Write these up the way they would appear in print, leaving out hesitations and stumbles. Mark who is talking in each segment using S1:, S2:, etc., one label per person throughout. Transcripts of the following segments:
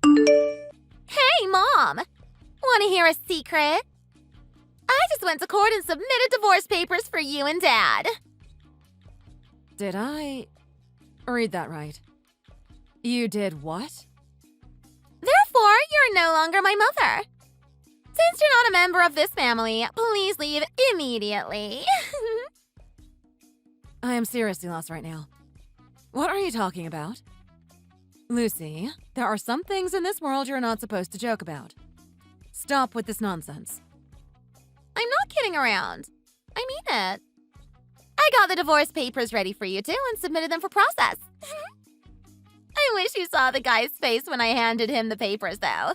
S1: Hey, Mom! Want to hear a secret? I just went to court and submitted divorce papers for you and Dad.
S2: Did I read that right? You did what?
S1: Therefore, you're no longer my mother. Since you're not a member of this family, please leave immediately.
S2: I am seriously lost right now. What are you talking about? Lucy, there are some things in this world you're not supposed to joke about. Stop with this nonsense.
S1: I'm not kidding around. I mean it. I got the divorce papers ready for you too and submitted them for process. I wish you saw the guy's face when I handed him the papers, though.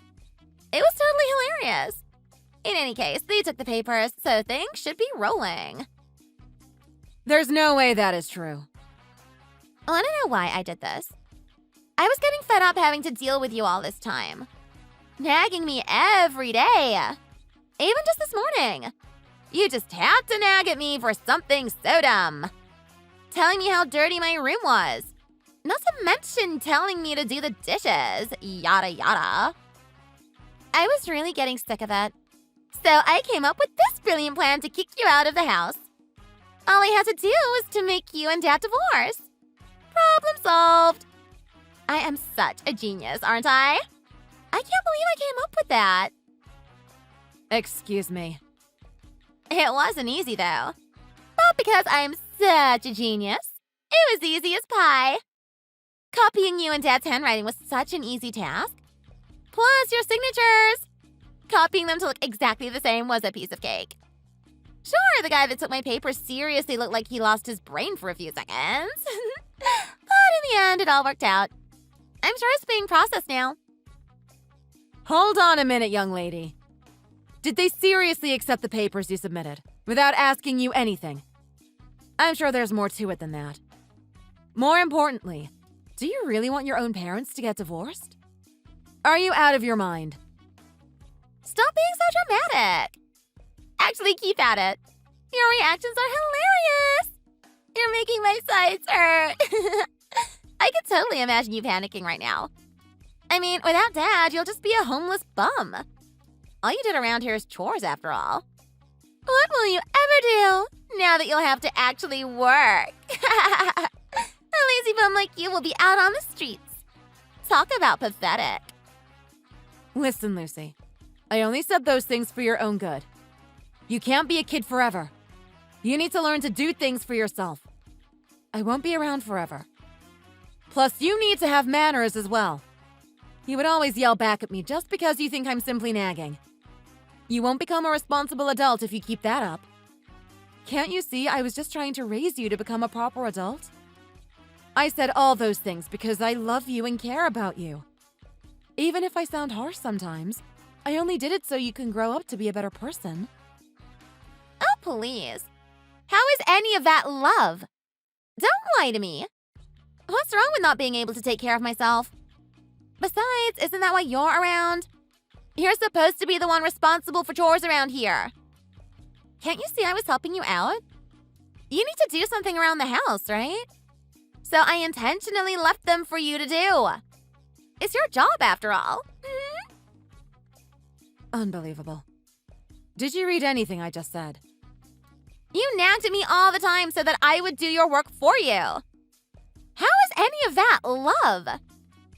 S1: It was totally hilarious. In any case, they took the papers, so things should be rolling.
S2: There's no way that is true.
S1: Want to know why I did this? I was getting fed up having to deal with you all this time. Nagging me every day. Even just this morning. You just had to nag at me for something so dumb. Telling me how dirty my room was. Not to mention telling me to do the dishes. Yada yada. I was really getting sick of it. So I came up with this brilliant plan to kick you out of the house. All I had to do was to make you and Dad divorce. Problem solved. I am such a genius, aren't I? I can't believe I came up with that.
S2: Excuse me.
S1: It wasn't easy, though. But because I'm such a genius, it was easy as pie. Copying you and Dad's handwriting was such an easy task. Plus your signatures. Copying them to look exactly the same was a piece of cake. Sure, the guy that took my papers seriously looked like he lost his brain for a few seconds. But in the end, it all worked out. I'm sure it's being processed now.
S2: Hold on a minute, young lady. Did they seriously accept the papers you submitted, without asking you anything? I'm sure there's more to it than that. More importantly, do you really want your own parents to get divorced? Are you out of your mind?
S1: Stop being so dramatic. Actually, keep at it. Your reactions are hilarious. You're making my sides hurt. I could totally imagine you panicking right now. I mean, without Dad, you'll just be a homeless bum. All you did around here is chores, after all. What will you ever do now that you'll have to actually work? A lazy bum like you will be out on the streets. Talk about pathetic.
S2: Listen, Lucy. I only said those things for your own good. You can't be a kid forever. You need to learn to do things for yourself. I won't be around forever. Plus, you need to have manners as well. You would always yell back at me just because you think I'm simply nagging. You won't become a responsible adult if you keep that up. Can't you see I was just trying to raise you to become a proper adult? I said all those things because I love you and care about you. Even if I sound harsh sometimes, I only did it so you can grow up to be a better person.
S1: Oh, please. How is any of that love? Don't lie to me. What's wrong with not being able to take care of myself? Besides, isn't that why you're around? You're supposed to be the one responsible for chores around here. Can't you see I was helping you out? You need to do something around the house, right? So I intentionally left them for you to do. It's your job, after all.
S2: Unbelievable. Did you read anything I just said?
S1: You nagged at me all the time so that I would do your work for you. How is any of that love?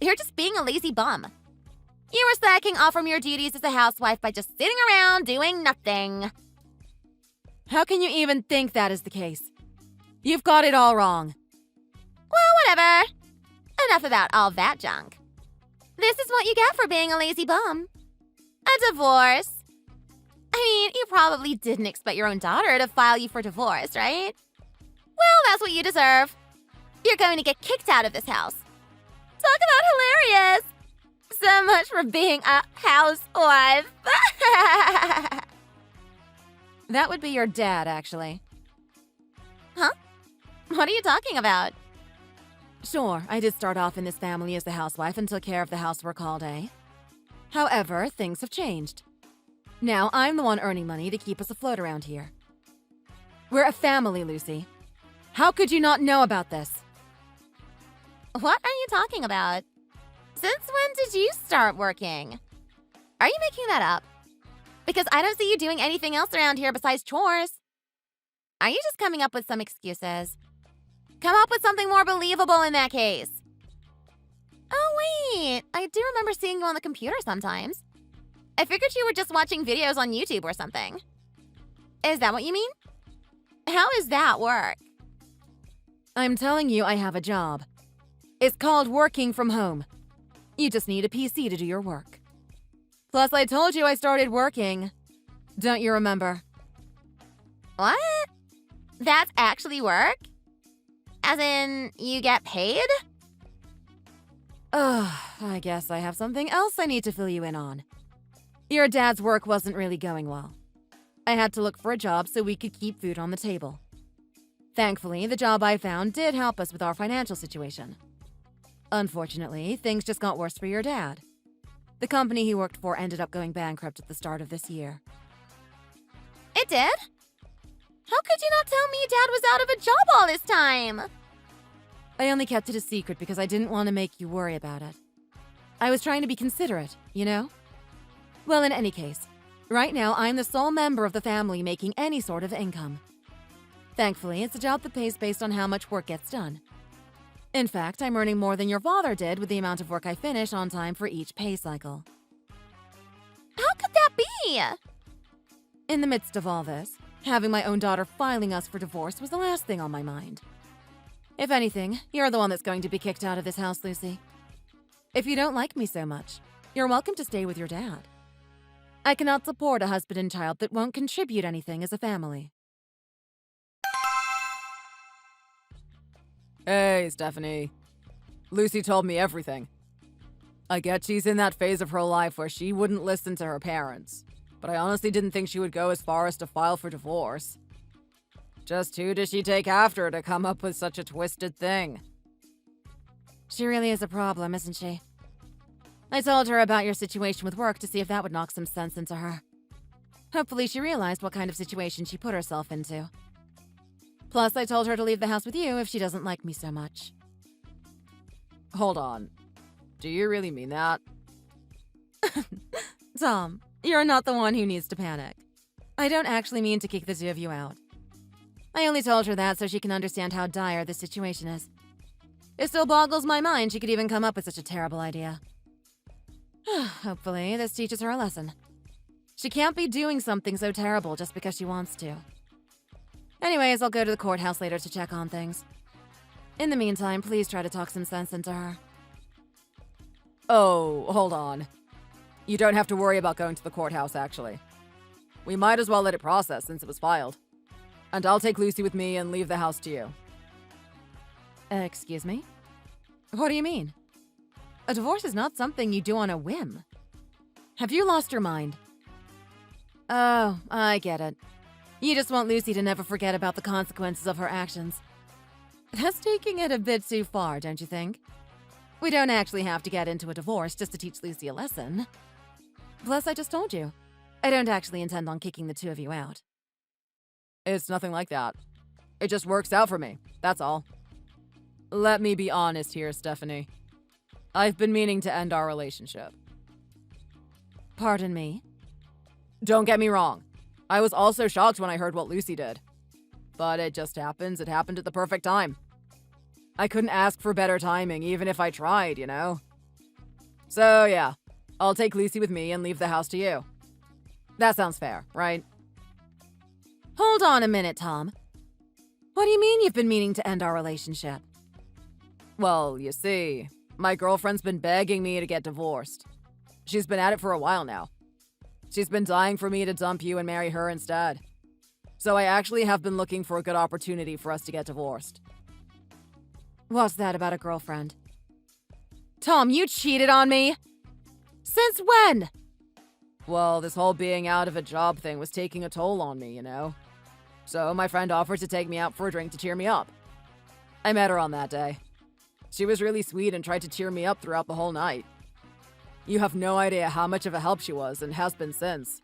S1: You're just being a lazy bum. You were slacking off from your duties as a housewife by just sitting around doing nothing.
S2: How can you even think that is the case? You've got it all wrong.
S1: Well, whatever. Enough about all that junk. This is what you get for being a lazy bum. A divorce. I mean, you probably didn't expect your own daughter to file you for divorce, right? Well, that's what you deserve. You're going to get kicked out of this house. Talk about hilarious. So much for being a housewife.
S2: That would be your dad, actually.
S1: Huh? What are you talking about?
S2: Sure, I did start off in this family as a housewife and took care of the housework all day. However, things have changed. Now I'm the one earning money to keep us afloat around here. We're a family, Lucy. How could you not know about this?
S1: What are you talking about? Since when did you start working? Are you making that up? Because I don't see you doing anything else around here besides chores. Are you just coming up with some excuses? Come up with something more believable in that case. Oh, wait. I do remember seeing you on the computer sometimes. I figured you were just watching videos on YouTube or something. Is that what you mean? How does that work?
S2: I'm telling you, I have a job. It's called working from home. You just need a PC to do your work. Plus, I told you I started working. Don't you remember?
S1: What? That's actually work? As in, you get paid?
S2: I guess I have something else I need to fill you in on. Your dad's work wasn't really going well. I had to look for a job so we could keep food on the table. Thankfully, the job I found did help us with our financial situation. Unfortunately, things just got worse for your dad. The company he worked for ended up going bankrupt at the start of this year.
S1: It did? How could you not tell me Dad was out of a job all this time?
S2: I only kept it a secret because I didn't want to make you worry about it. I was trying to be considerate, you know? Well, in any case, right now I'm the sole member of the family making any sort of income. Thankfully, it's a job that pays based on how much work gets done. In fact, I'm earning more than your father did with the amount of work I finish on time for each pay cycle.
S1: How could that be?
S2: In the midst of all this, having my own daughter filing us for divorce was the last thing on my mind. If anything, you're the one that's going to be kicked out of this house, Lucy. If you don't like me so much, you're welcome to stay with your dad. I cannot support a husband and child that won't contribute anything as a family.
S3: Hey, Stephanie. Lucy told me everything. I get she's in that phase of her life where she wouldn't listen to her parents, but I honestly didn't think she would go as far as to file for divorce. Just who does she take after to come up with such a twisted thing?
S2: She really is a problem, isn't she? I told her about your situation with work to see if that would knock some sense into her. Hopefully she realized what kind of situation she put herself into. Plus, I told her to leave the house with you if she doesn't like me so much.
S3: Hold on. Do you really mean that?
S2: Tom, you're not the one who needs to panic. I don't actually mean to kick the two of you out. I only told her that so she can understand how dire the situation is. It still boggles my mind she could even come up with such a terrible idea. Hopefully, this teaches her a lesson. She can't be doing something so terrible just because she wants to. Anyways, I'll go to the courthouse later to check on things. In the meantime, please try to talk some sense into her.
S3: Oh, hold on. You don't have to worry about going to the courthouse, actually. We might as well let it process since it was filed. And I'll take Lucy with me and leave the house to you.
S2: Excuse me? What do you mean? A divorce is not something you do on a whim. Have you lost your mind? Oh, I get it. You just want Lucy to never forget about the consequences of her actions. That's taking it a bit too far, don't you think? We don't actually have to get into a divorce just to teach Lucy a lesson. Plus, I just told you, I don't actually intend on kicking the two of you out.
S3: It's nothing like that. It just works out for me, that's all. Let me be honest here, Stephanie. I've been meaning to end our relationship.
S2: Pardon me?
S3: Don't get me wrong. I was also shocked when I heard what Lucy did. But it just happens, it happened at the perfect time. I couldn't ask for better timing, even if I tried, you know? So yeah, I'll take Lucy with me and leave the house to you. That sounds fair, right?
S2: Hold on a minute, Tom. What do you mean you've been meaning to end our relationship?
S3: Well, you see, my girlfriend's been begging me to get divorced. She's been at it for a while now. She's been dying for me to dump you and marry her instead. So I actually have been looking for a good opportunity for us to get divorced.
S2: What's that about a girlfriend? Tom, you cheated on me? Since when?
S3: Well, this whole being out of a job thing was taking a toll on me, you know? So my friend offered to take me out for a drink to cheer me up. I met her on that day. She was really sweet and tried to cheer me up throughout the whole night. You have no idea how much of a help she was and has been since.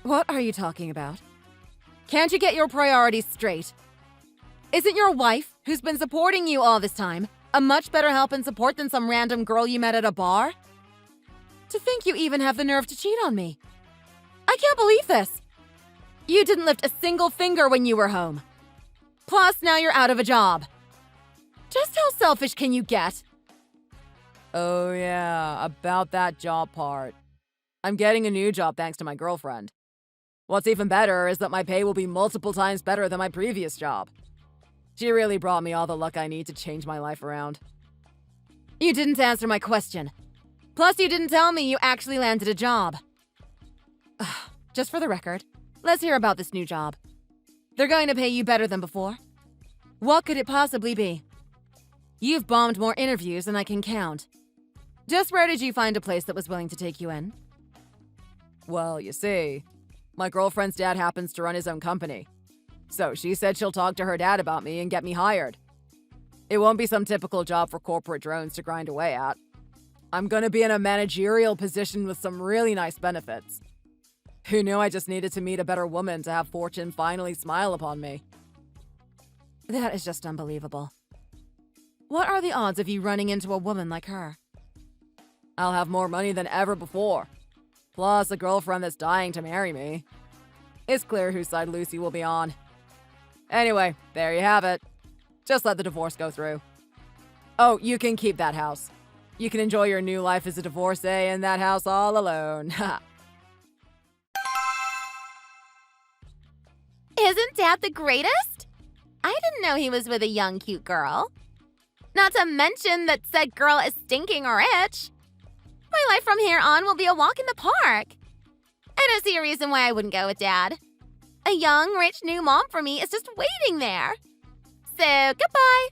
S2: What are you talking about? Can't you get your priorities straight? Isn't your wife, who's been supporting you all this time, A much better help and support than some random girl you met at a bar? To think you even have the nerve to cheat on me. I can't believe this. You didn't lift a single finger when you were home. Plus, now you're out of a job. Just how selfish can you get?
S3: Oh yeah, about that job part. I'm getting a new job thanks to my girlfriend. What's even better is that my pay will be multiple times better than my previous job. She really brought me all the luck I need to change my life around.
S2: You didn't answer my question. Plus, you didn't tell me you actually landed a job. Just for the record, let's hear about this new job. They're going to pay you better than before. What could it possibly be? You've bombed more interviews than I can count. Just where did you find a place that was willing to take you in?
S3: Well, you see, my girlfriend's dad happens to run his own company. So she said she'll talk to her dad about me and get me hired. It won't be some typical job for corporate drones to grind away at. I'm gonna be in a managerial position with some really nice benefits. Who knew I just needed to meet a better woman to have fortune finally smile upon me?
S2: That is just unbelievable. What are the odds of you running into a woman like her?
S3: I'll have more money than ever before. Plus a girlfriend that's dying to marry me. It's clear whose side Lucy will be on. Anyway, there you have it. Just let the divorce go through. Oh, you can keep that house. You can enjoy your new life as a divorcee in that house all alone.
S1: Isn't Dad the greatest? I didn't know he was with a young, cute girl. Not to mention that said girl is stinking rich. My life from here on will be a walk in the park. I don't see a reason why I wouldn't go with Dad. A young, rich new mom for me is just waiting there. So, goodbye.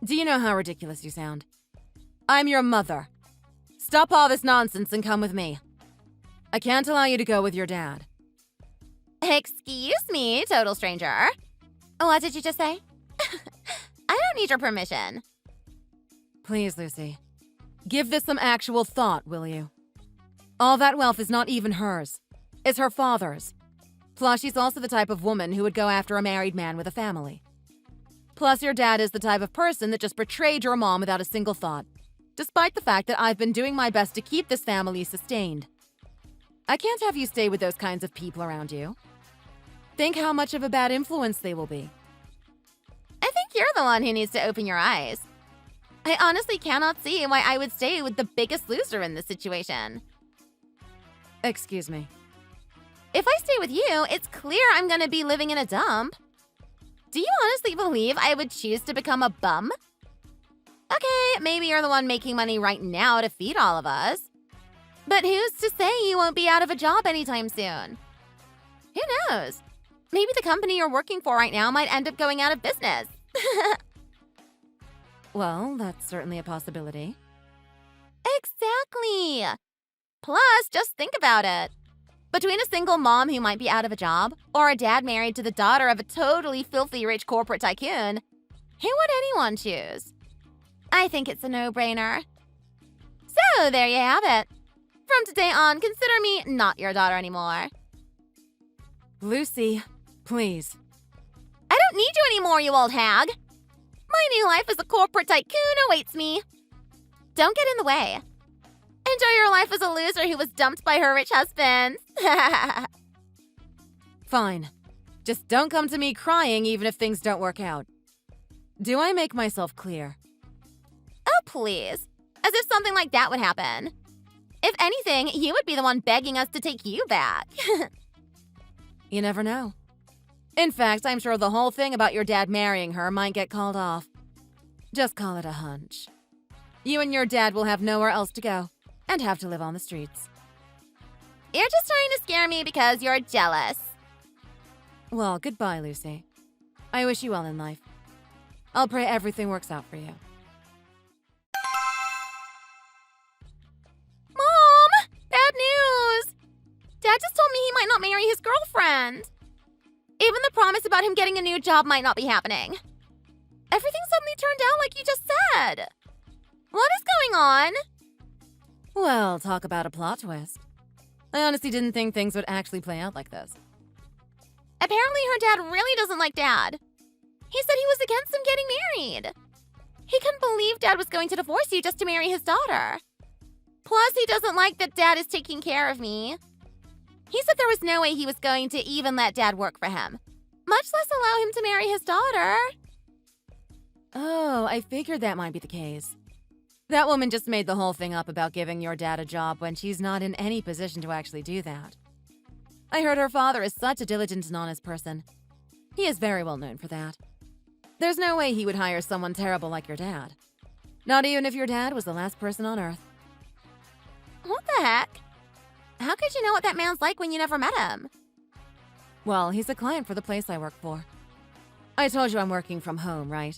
S2: Do you know how ridiculous you sound? I'm your mother. Stop all this nonsense and come with me. I can't allow you to go with your dad.
S1: Excuse me, total stranger. What did you just say? I don't need your permission.
S2: Please, Lucy. Give this some actual thought, will you? All that wealth is not even hers. It's her father's. Plus, she's also the type of woman who would go after a married man with a family. Plus, your dad is the type of person that just betrayed your mom without a single thought, despite the fact that I've been doing my best to keep this family sustained. I can't have you stay with those kinds of people around you. Think how much of a bad influence they will be.
S1: I think you're the one who needs to open your eyes. I honestly cannot see why I would stay with the biggest loser in this situation.
S2: Excuse me.
S1: If I stay with you, it's clear I'm gonna be living in a dump. Do you honestly believe I would choose to become a bum? Okay, maybe you're the one making money right now to feed all of us. But who's to say you won't be out of a job anytime soon? Who knows? Maybe the company you're working for right now might end up going out of business.
S2: Well, that's certainly a possibility.
S1: Exactly. Plus, just think about it. Between a single mom who might be out of a job or a dad married to the daughter of a totally filthy rich corporate tycoon, who would anyone choose? I think it's a no-brainer. So, there you have it. From today on, consider me not your daughter anymore.
S2: Lucy, please.
S1: I don't need you anymore, you old hag. My new life as a corporate tycoon awaits me. Don't get in the way. Enjoy your life as a loser who was dumped by her rich husband.
S2: Fine. Just don't come to me crying even if things don't work out. Do I make myself clear?
S1: Oh, please. As if something like that would happen. If anything, you would be the one begging us to take you back.
S2: You never know. In fact, I'm sure the whole thing about your dad marrying her might get called off. Just call it a hunch. You and your dad will have nowhere else to go and have to live on the streets.
S1: You're just trying to scare me because you're jealous.
S2: Well, goodbye, Lucy. I wish you well in life. I'll pray everything works out for you.
S1: Mom! Bad news! Dad just told me he might not marry his girlfriend. Even the promise about him getting a new job might not be happening. Everything suddenly turned out like you just said. What is going on?
S2: Well, talk about a plot twist. I honestly didn't think things would actually play out like this.
S1: Apparently her dad really doesn't like Dad. He said he was against them getting married. He couldn't believe Dad was going to divorce you just to marry his daughter. Plus, he doesn't like that Dad is taking care of me. He said there was no way he was going to even let Dad work for him, much less allow him to marry his daughter.
S2: Oh, I figured that might be the case. That woman just made the whole thing up about giving your dad a job when she's not in any position to actually do that. I heard her father is such a diligent and honest person. He is very well known for that. There's no way he would hire someone terrible like your dad. Not even if your dad was the last person on Earth.
S1: What the heck? How could you know what that man's like when you never met him?
S2: Well, he's a client for the place I work for. I told you I'm working from home, right?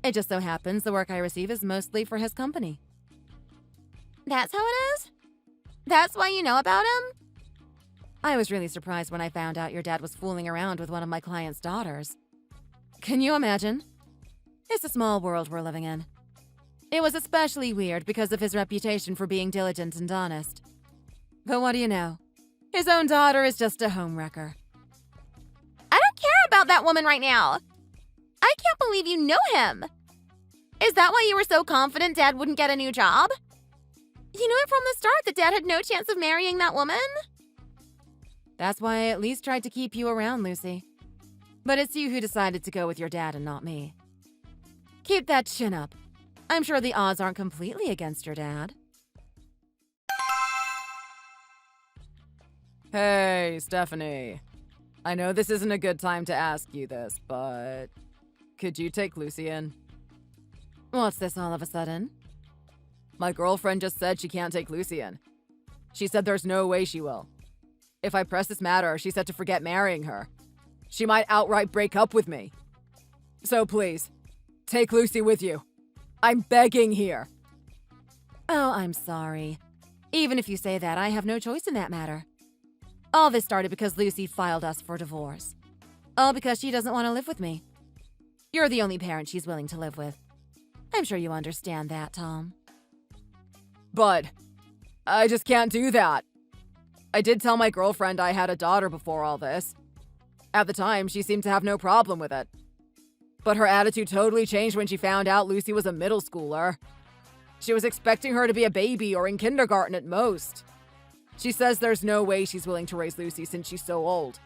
S2: It just so happens the work I receive is mostly for his company.
S1: That's how it is? That's why you know about him?
S2: I was really surprised when I found out your dad was fooling around with one of my client's daughters. Can you imagine? It's a small world we're living in. It was especially weird because of his reputation for being diligent and honest. But what do you know? His own daughter is just a homewrecker.
S1: I don't care about that woman right now. I can't believe you know him. Is that why you were so confident Dad wouldn't get a new job? You knew it from the start that Dad had no chance of marrying that woman?
S2: That's why I at least tried to keep you around, Lucy. But it's you who decided to go with your dad and not me. Keep that chin up. I'm sure the odds aren't completely against your dad.
S3: Hey, Stephanie. I know this isn't a good time to ask you this, but could you take Lucy in?
S2: What's this all of a sudden?
S3: My girlfriend just said she can't take Lucy in. She said there's no way she will. If I press this matter, she said to forget marrying her. She might outright break up with me. So please, take Lucy with you. I'm begging here.
S2: Oh, I'm sorry. Even if you say that, I have no choice in that matter. All this started because Lucy filed us for divorce. All because she doesn't want to live with me. You're the only parent she's willing to live with. I'm sure you understand that, Tom.
S3: But I just can't do that. I did tell my girlfriend I had a daughter before all this. At the time, she seemed to have no problem with it. But her attitude totally changed when she found out Lucy was a middle schooler. She was expecting her to be a baby or in kindergarten at most. She says there's no way she's willing to raise Lucy since she's so old.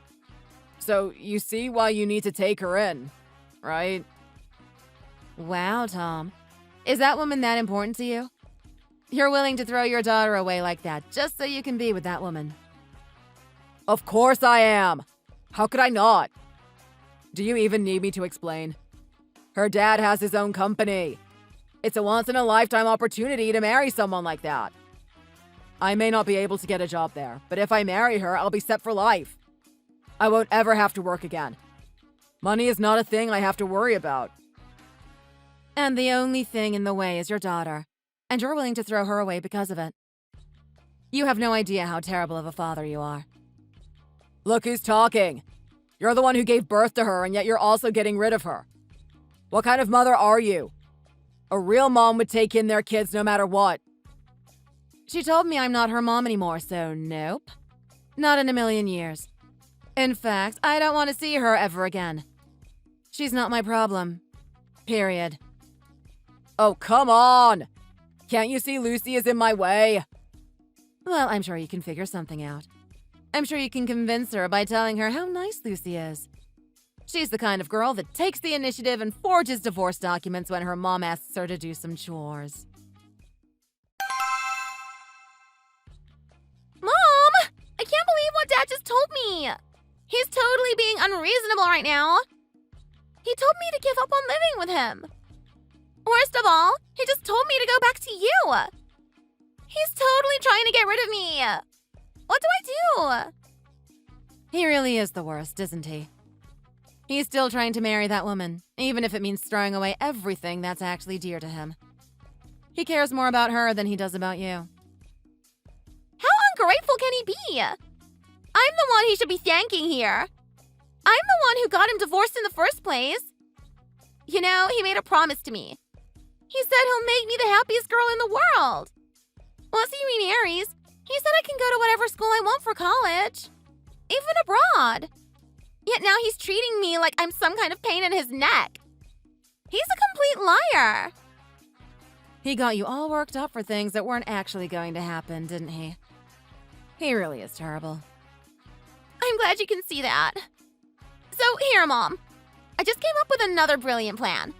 S3: So you see why you need to take her in, right?
S2: Wow, Tom. Is that woman that important to you? You're willing to throw your daughter away like that just so you can be with that woman?
S3: Of course I am. How could I not? Do you even need me to explain? Her dad has his own company. It's a once-in-a-lifetime opportunity to marry someone like that. I may not be able to get a job there, but if I marry her, I'll be set for life. I won't ever have to work again. Money is not a thing I have to worry about.
S2: And the only thing in the way is your daughter, and you're willing to throw her away because of it. You have no idea how terrible of a father you are.
S3: Look who's talking. You're the one who gave birth to her, and yet you're also getting rid of her. What kind of mother are you? A real mom would take in their kids no matter what.
S2: She told me I'm not her mom anymore, so nope. Not in a million years. In fact, I don't want to see her ever again. She's not my problem. Period.
S3: Oh, come on! Can't you see Lucy is in my way?
S2: Well, I'm sure you can figure something out. I'm sure you can convince her by telling her how nice Lucy is. She's the kind of girl that takes the initiative and forges divorce documents when her mom asks her to do some chores.
S1: Mom! I can't believe what Dad just told me! He's totally being unreasonable right now. He told me to give up on living with him. Worst of all, he just told me to go back to you. He's totally trying to get rid of me. What do I do?
S2: He really is the worst, isn't he? He's still trying to marry that woman, even if it means throwing away everything that's actually dear to him. He cares more about her than he does about you.
S1: How ungrateful can he be? I'm the one he should be thanking here. I'm the one who got him divorced in the first place. You know, he made a promise to me. He said he'll make me the happiest girl in the world. Once he remarries, he said I can go to whatever school I want for college, even abroad. Yet now he's treating me like I'm some kind of pain in his neck. He's a complete liar.
S2: He got you all worked up for things that weren't actually going to happen, didn't he? He really is terrible.
S1: I'm glad you can see that. So here, Mom. I just came up with another brilliant plan.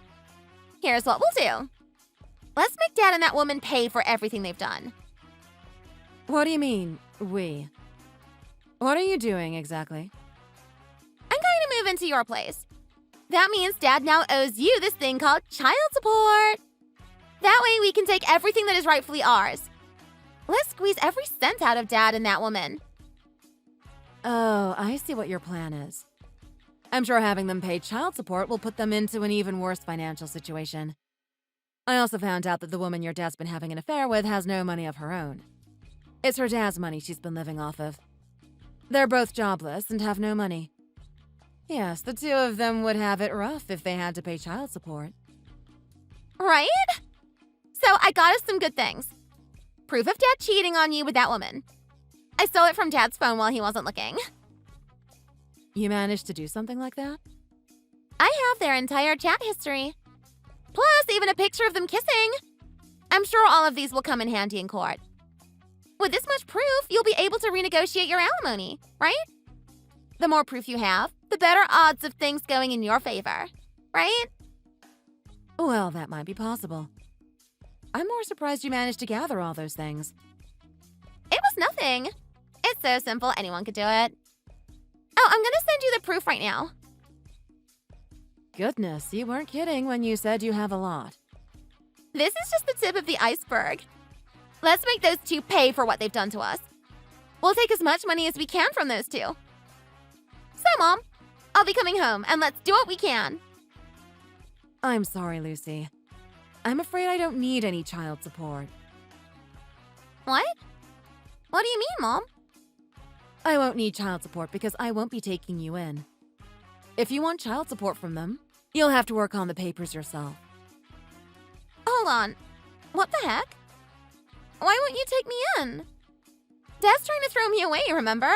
S1: Here's what we'll do. Let's make Dad and that woman pay for everything they've done.
S2: What do you mean, we? What are you doing exactly?
S1: I'm going to move into your place. That means Dad now owes you this thing called child support. That way we can take everything that is rightfully ours. Let's squeeze every cent out of Dad and that woman.
S2: Oh, I see what your plan is. I'm sure having them pay child support will put them into an even worse financial situation. I also found out that the woman your dad's been having an affair with has no money of her own. It's her dad's money she's been living off of. They're both jobless and have no money. Yes, the two of them would have it rough if they had to pay child support.
S1: Right? So I got us some good things. Proof of Dad cheating on you with that woman. I stole it from Dad's phone while he wasn't looking.
S2: You managed to do something like that?
S1: I have their entire chat history. Plus, even a picture of them kissing. I'm sure all of these will come in handy in court. With this much proof, you'll be able to renegotiate your alimony, right? The more proof you have, the better odds of things going in your favor, right?
S2: Well, that might be possible. I'm more surprised you managed to gather all those things.
S1: It was nothing. It's so simple, anyone could do it. Oh, I'm gonna send you the proof right now.
S2: Goodness, you weren't kidding when you said you have a lot.
S1: This is just the tip of the iceberg. Let's make those two pay for what they've done to us. We'll take as much money as we can from those two. So, Mom, I'll be coming home, and let's do what we can.
S2: I'm sorry, Lucy. I'm afraid I don't need any child support.
S1: What? What do you mean, Mom?
S2: I won't need child support because I won't be taking you in. If you want child support from them, you'll have to work on the papers yourself.
S1: Hold on. What the heck? Why won't you take me in? Dad's trying to throw me away, remember?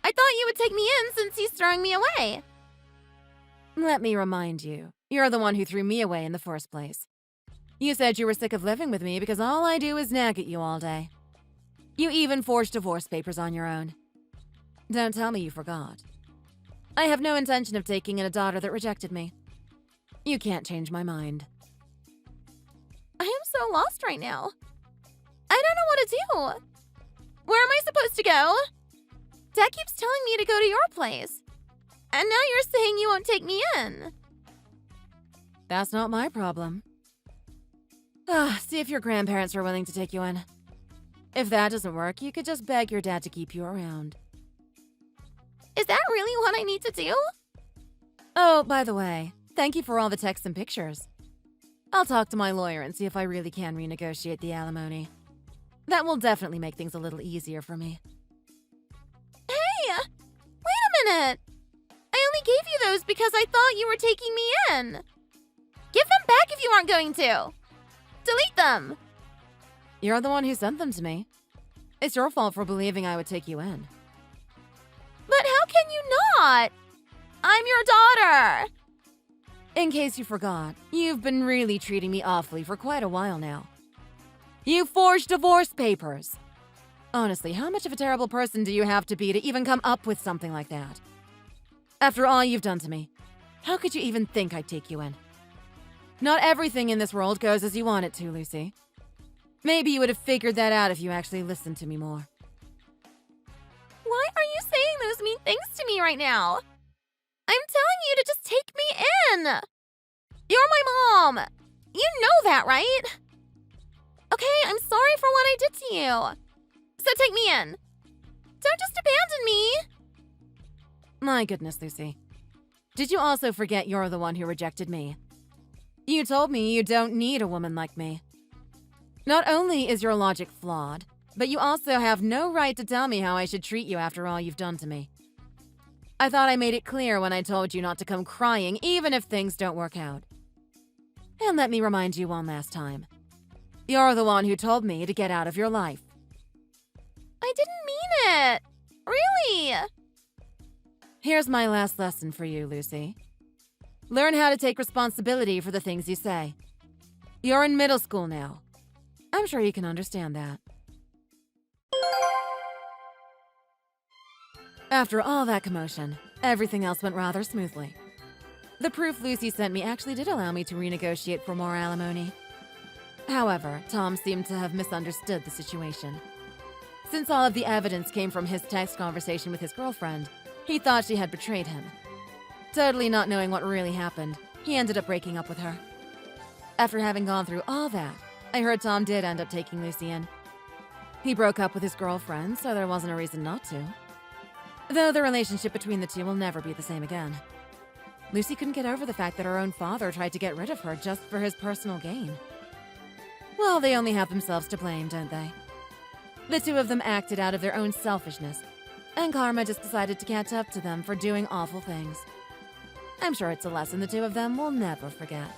S1: I thought you would take me in since he's throwing me away.
S2: Let me remind you, you're the one who threw me away in the first place. You said you were sick of living with me because all I do is nag at you all day. You even forged divorce papers on your own. Don't tell me you forgot. I have no intention of taking in a daughter that rejected me. You can't change my mind.
S1: I am so lost right now. I don't know what to do. Where am I supposed to go? Dad keeps telling me to go to your place. And now you're saying you won't take me in.
S2: That's not my problem. See if your grandparents are willing to take you in. If that doesn't work, you could just beg your dad to keep you around.
S1: Is that really what I need to do?
S2: Oh, by the way, thank you for all the texts and pictures. I'll talk to my lawyer and see if I really can renegotiate the alimony. That will definitely make things a little easier for me.
S1: Hey! Wait a minute! I only gave you those because I thought you were taking me in. Give them back if you aren't going to. Delete them.
S2: You're the one who sent them to me. It's your fault for believing I would take you in.
S1: But how can you not? I'm your daughter.
S2: In case you forgot, you've been really treating me awfully for quite a while now. You forged divorce papers. Honestly, how much of a terrible person do you have to be to even come up with something like that? After all you've done to me, how could you even think I'd take you in? Not everything in this world goes as you want it to, Lucy. Maybe you would have figured that out if you actually listened to me more.
S1: Why are you saying those mean things to me right now? I'm telling you to just take me in. You're my mom. You know that, right? Okay, I'm sorry for what I did to you. So take me in. Don't just abandon me.
S2: My goodness, Lucy. Did you also forget you're the one who rejected me? You told me you don't need a woman like me. Not only is your logic flawed, but you also have no right to tell me how I should treat you after all you've done to me. I thought I made it clear when I told you not to come crying even if things don't work out. And let me remind you one last time. You're the one who told me to get out of your life.
S1: I didn't mean it. Really?
S2: Here's my last lesson for you, Lucy. Learn how to take responsibility for the things you say. You're in middle school now. I'm sure you can understand that. After all that commotion, everything else went rather smoothly. The proof Lucy sent me actually did allow me to renegotiate for more alimony. However, Tom seemed to have misunderstood the situation. Since all of the evidence came from his text conversation with his girlfriend, he thought she had betrayed him. Totally not knowing what really happened, he ended up breaking up with her. After having gone through all that, I heard Tom did end up taking Lucy in. He broke up with his girlfriend, so there wasn't a reason not to. Though the relationship between the two will never be the same again. Lucy couldn't get over the fact that her own father tried to get rid of her just for his personal gain. Well, they only have themselves to blame, don't they? The two of them acted out of their own selfishness, and karma just decided to catch up to them for doing awful things. I'm sure it's a lesson the two of them will never forget.